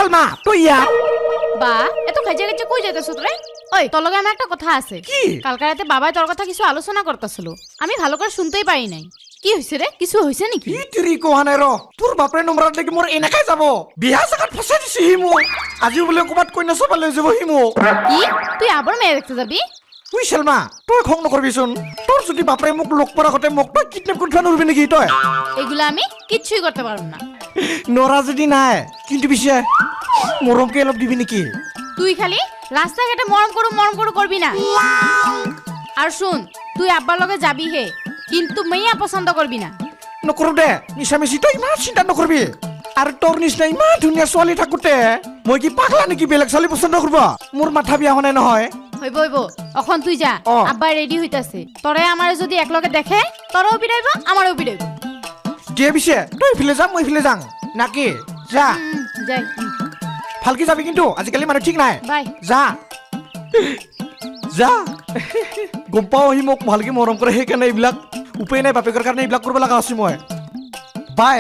শালমা তুই ইয়া বা এত খাইজা খাইজা কই যাইতেছ তোরে ওই তোর লগে আমার একটা কথা আছে কি কালকে রাতে বাবাই তোর কথা কিছু আলোচনা করতেছিল আমি ভালো করে শুনতেই পারি নাই কি হইছে রে কিছু হইছে নাকি কি তুই কোহানে র তোর বাপরে নম্বর দেখি মোর এনেকাই যাব বিয়া জাগাত ফসাই দিছি হিমু আজি বলে কবাত কইনা সব লৈ যাব হিমু কি তুই আবার মেয়ে দেখতে যাবি তুই শালমা তুই খং নকরবিছুন তোর যদি বাপরে মোক লোক পড়া হতে মোক তুই কিডন্যাপ করে ফেলা উড়বি নাকি তুই এগুলা আমি কিচ্ছুই করতে পারব না নরা যদি নাই কিন্তু বিশে মরমকে অলপ দিবি নাকি তুই খালি রাস্তাঘাটে মরম করু করবি না আর শুন তুই আব্বার লগে যাবি হে কিন্তু মেয়া পছন্দ করবি না নকৰো দে মিছামিছি তই ইমান চিন্তা নকৰবি আৰু তোৰ নিচিনা ইমান ধুনীয়া ছোৱালী থাকোতে মই কি পাগলা নেকি বেলেগ ছোৱালী পছন্দ কৰিব মোৰ মাথা বিয়া হোৱা নাই নহয় হইব এখন তুই যা আব্বা রেডি হইতাছে তোরে আমারে যদি একলগে দেখে তোরও বিড়াইব আমারও বিড়াইব দিয়ে বিছে তই ফিলে যা মই ফিলে যাং নাকি যা যাই ভালকে যাবি কিন্তু আজিকালি মানুহ ঠিক নাই বাই যা যা গম পাওঁ সি মোক ভালকে মৰম কৰে সেইকাৰণে এইবিলাক উপায় নাই বাপেকৰ কাৰণে এইবিলাক কৰিব লগা হৈছে মই বাই